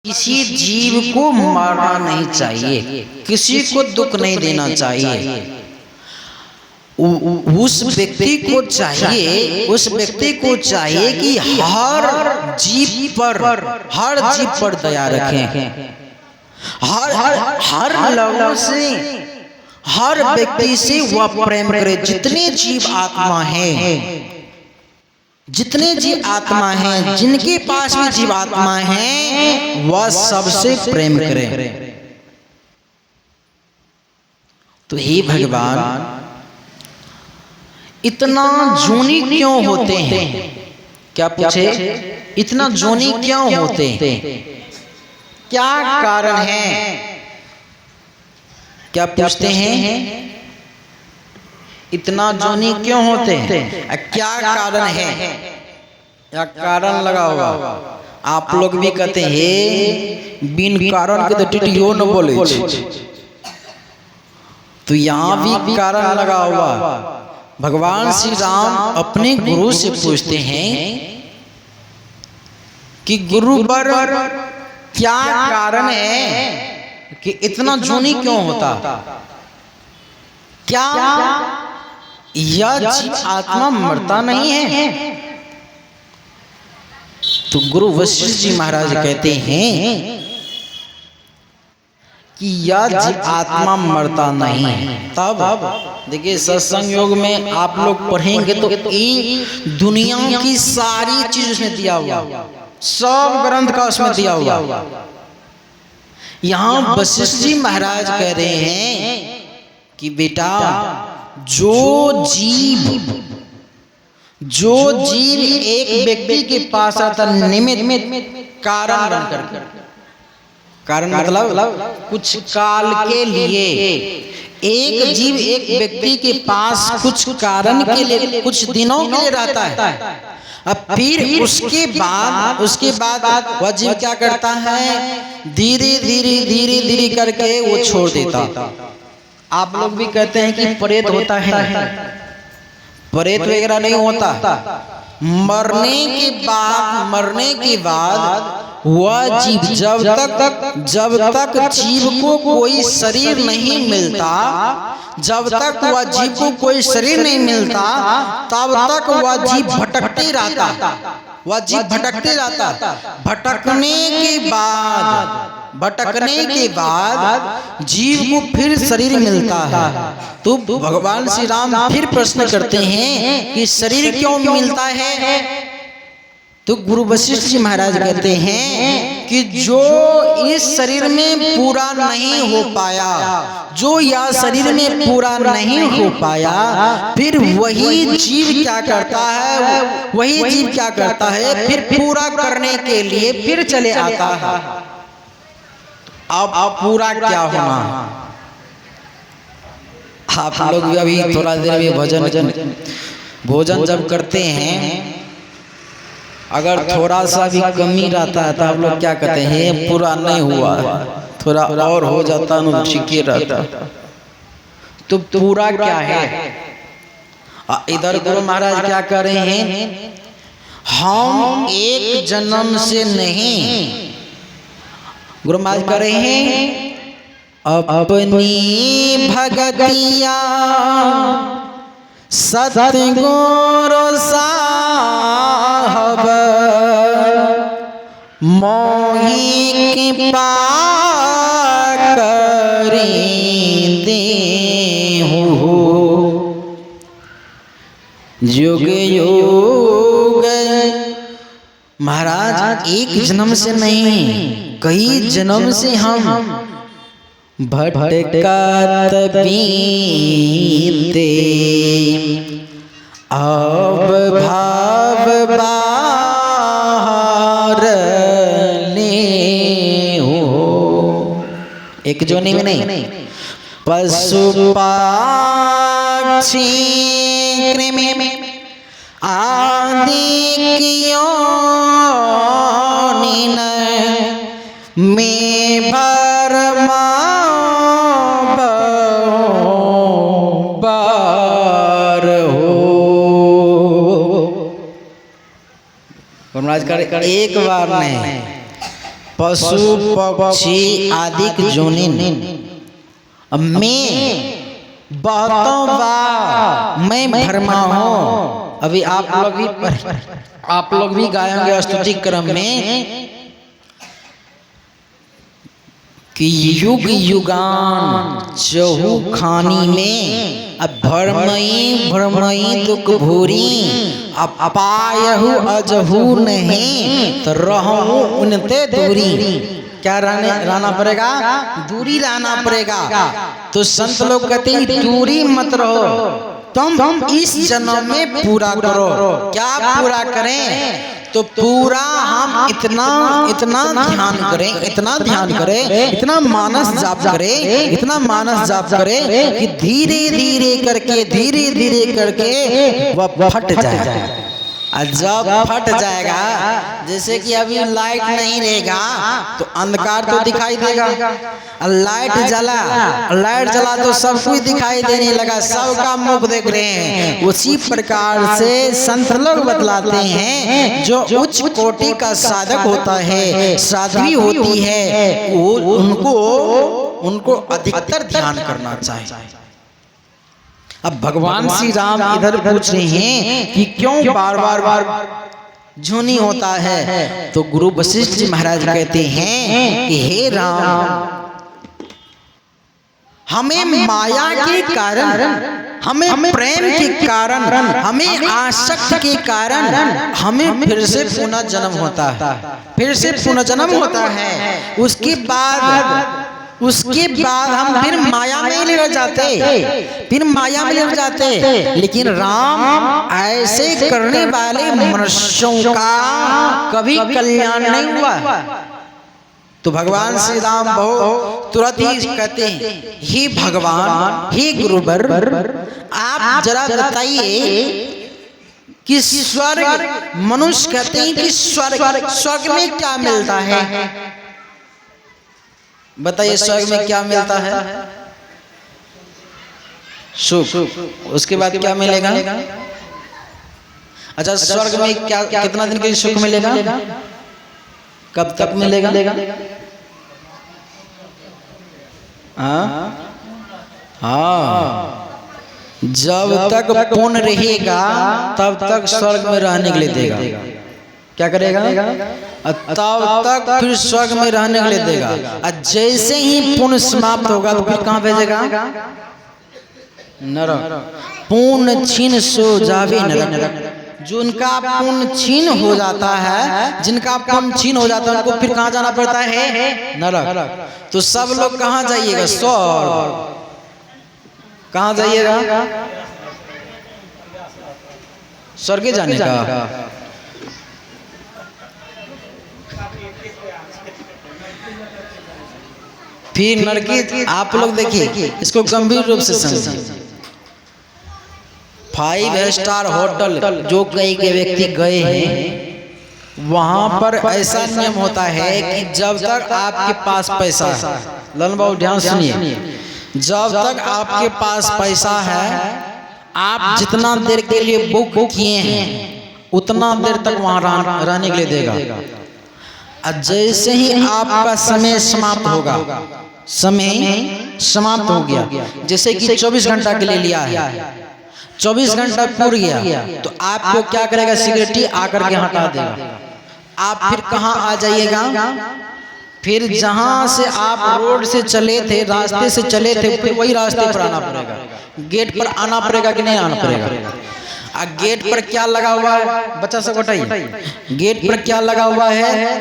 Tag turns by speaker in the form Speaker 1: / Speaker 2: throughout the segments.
Speaker 1: किसी जीव को मारना नहीं चाहिए, किसी को दुख नहीं देना चाहिए। उस व्यक्ति को चाहिए कि हर जीव पर दया रखें, हर लोगों से, हर व्यक्ति से वह प्रेम करे। जितने जीव आत्मा हैं, जिनके पास भी जीव आत्मा है, वह सबसे प्रेम करें। तो हे भगवान, इतना जोनी क्यों होते हैं? क्या पूछे? इतना जोनी क्यों होते हैं? क्या कारण है? क्या पूछते हैं? इतना जोनी क्यों होते हैं? क्या कारण है? या कारण लगा होगा। आप लोग भी कहते हैं बिन कारण के तो टिटियो न बोले। तो यहाँ भी कारण लगा हुआ। भगवान श्री राम अपने गुरु से पूछते हैं कि गुरुवर क्या कारण है कि इतना जोनी क्यों होता? क्या यह जीव आत्मा मरता नहीं है? तो गुरु वशिष्ठ जी महाराज कहते हैं कि यह जीव आत्मा मरता नहीं है। तब देखिए, सत्संग योग में आप लोग पढ़ेंगे तो एक दुनिया की सारी चीज उसमें दिया हुआ, सब ग्रंथ का उसमें दिया हुआ। यहाँ वशिष्ठ जी महाराज कह रहे हैं कि बेटा, जो जीव एक व्यक्ति के पास आता निमित्त कारण बनकर, कारण मतलब कुछ काल के लिए एक जीव एक व्यक्ति के पास कुछ कारण के लिए कुछ दिनों के लिए रहता है। अब फिर उसके बाद वह जीव क्या करता है? धीरे धीरे करके वो छोड़ देता। आप लोग भी कहते हैं कि प्रेत होता है, प्रेत वगैरह नहीं होता। मरने के बाद वह जीव जब तक जीव को कोई शरीर नहीं मिलता, जब तक वह जीव को कोई शरीर नहीं मिलता, तब तक वह जीव भटकते रहता। भटकने के बाद जीव को फिर शरीर मिलता है। तो भगवान श्री राम फिर प्रश्न करते हैं कि शरीर क्यों मिलता है? तो गुरु वशिष्ठ जी महाराज कहते हैं कि जो इस शरीर में पूरा नहीं हो पाया, जो यह शरीर में पूरा नहीं हो पाया, फिर वही जीव क्या करता है? फिर पूरा करने के लिए फिर चले आता है। अब पूरा क्या होना? आप लोग भी अभी थोड़ा देर में भोजन जब करते हैं, अगर थोड़ा सा भी कमी रहता है तो आप लोग क्या कहते हैं? पूरा नहीं हुआ, थोड़ा और हो जाता ना ठीक ही रहता। तो पूरा क्या है? इधर गुरु महाराज क्या कर रहे हैं? हम एक जन्म से नहीं, गुरु महाराज कर रहे हैं अपनी भगतिया सतगुरु साहब मोहि कृपा करी देहु, युग युग। महाराज एक जन्म से नहीं, कई जन्म से हम भटकत बीते, अब भाव बाहर ले हो। एक जोनी में नहीं, पशु पक्षी कृमि आदि में भरमा बार हो। महाराज कर एक बार नहीं, पशु पक्षी आदि जोनिन में बहुतों बार मैं भरमा हूँ। अभी आप लोग भी गाए होंगे स्तुति क्रम में कि युग युगान चहु खानी में अब भरमई दुख भूरी अब अपायहु अजहू नहीं तो रहूं उनते दूरी। क्या रहना पड़ेगा? दूरी रहना पड़ेगा। तो संत लोग कहते हैं दूरी मत रहो, तुम इस जन्म में पूरा करो। क्या पूरा करें? तो पूरा हम इतना ध्यान करें, इतना मानस जाप करें कि धीरे धीरे करके वह फट जाए। जब फट जाएगा, जैसे कि अभी लाइट नहीं रहेगा तो अंधकार तो दिखाई देगा, लाइट जला तो सब कुछ दिखाई देने लगा, सबका मुख देख रहे हैं। उसी प्रकार से संत लोग बतलाते हैं जो उच्च कोटि का साधक होता है, साध्वी होती है, उनको अधिकतर ध्यान करना चाहिए। अब भगवान श्री राम इधर पूछ रहे हैं कि क्यों बार बार झुनी होता है। तो गुरु वशिष्ठ जी महाराज कहते हैं कि हे राम, हमें माया के कारण, हमें प्रेम के कारण, हमें आसक्ति के कारण हमें फिर से पुनः जन्म होता है। उसके बाद हम फिर माया में ले जाते, लेकिन राम ऐसे करने वाले मनुष्यों का कभी कल्याण नहीं हुआ। तो भगवान श्री राम बहुत तुरंत ही कहते हैं, हे भगवान, हे गुरुवर, आप जरा बताइए कि स्वर्ग, मनुष्य कहते हैं कि स्वर्ग में क्या मिलता है? बताइए स्वर्ग में क्या मिलता है? सुख। उसके बाद क्या मिलेगा? अच्छा, स्वर्ग में क्या कितना दिन के लिए सुख मिलेगा? कब तक मिलेगा? हाँ, जब तक पुण्य रहेगा तब तक स्वर्ग में रहने के लिए देगा। क्या करेगा? तब तक फिर स्वर्ग में रहने के लिए देगा। और जैसे ही पुण्य समाप्त होगा तो फिर कहाँ भेजेगा? नरक। पुण्य छीन सो जावे नरक। जिनका पुण्य छीन हो जाता है, उनको फिर कहाँ जाना पड़ता है? नरक। तो सब लोग कहाँ जाइएगा? स्वर्ग। कहाँ जाइएगा? स्वर्ग जाने का। फिर नरकी। आप लोग देखिए, इसको गंभीर रूप से समझिए। 5 स्टार होटल जो कई के व्यक्ति गए हैं, वहां पर ऐसा नियम होता है कि जब तक आपके पास पैसा है, लन बाबू ध्यान सुनिए, जब तक आपके पास पैसा है, आप जितना देर के लिए बुक किए हैं उतना देर तक वहां रहने के लिए देगा। जैसे ही आपका समय समाप्त होगा, समाप्त हो गया, जैसे कि 24 घंटा के लिए लिया है, 24 घंटा पूर गया, तो आपको क्या करेगा? सिक्योरिटी आकर के हटा देगा। आप फिर कहाँ आ जाइएगा? फिर जहां से आप रोड से चले थे, रास्ते से चले थे, फिर वही रास्ते पर आना पड़ेगा। गेट पर आना पड़ेगा कि नहीं आना पड़ेगा? गेट पर क्या लगा हुआ है? बच्चा सब बताइए, गेट पर क्या लगा हुआ है?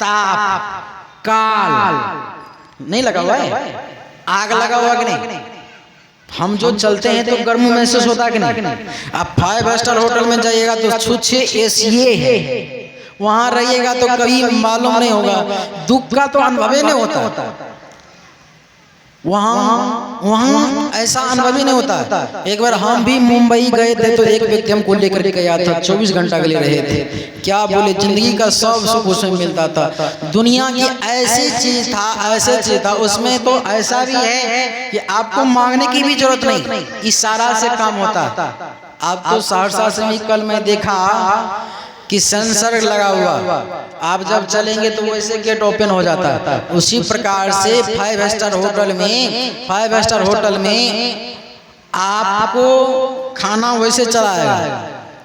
Speaker 1: ताप, काल नहीं लगा हुआ है? आग लगा हुआ कि नहीं? हम जो चलते हैं तो गर्म महसूस होता है कि नहीं? आप 5 स्टार होटल में जाइएगा तो छुच्छे एसी है, वहां रहिएगा तो कभी मालूम नहीं होगा, दुख का तो अनुभव ही नहीं होता। वहां ऐसा अनुभव ही नहीं होता। एक बार हम भी मुंबई गए थे तो एक व्यक्ति हमको लेकर के गया था, 24 घंटा के लिए रहे थे। क्या बोले, जिंदगी का सब सुख उसमें मिलता था। दुनिया की ऐसी चीज था, उसमें तो ऐसा भी है कि आपको मांगने की भी जरूरत नहीं, इशारा से काम होता। आप तो सहरसा से ही कल मैं देखा कि संसर्ग लगा हुआ, आप जब चलेंगे तो वैसे गेट ओपन हो जाता है। उसी प्रकार से 5 स्टार होटल में आपको खाना वैसे चलाएगा,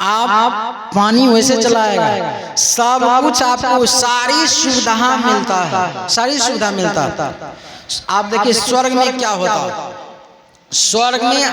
Speaker 1: आप पानी वैसे चलाएगा, सब कुछ आपको सारी सुविधा मिलता है, सारी सुविधा मिलता है। आप देखिए स्वर्ग में क्या होता है, स्वर्ग में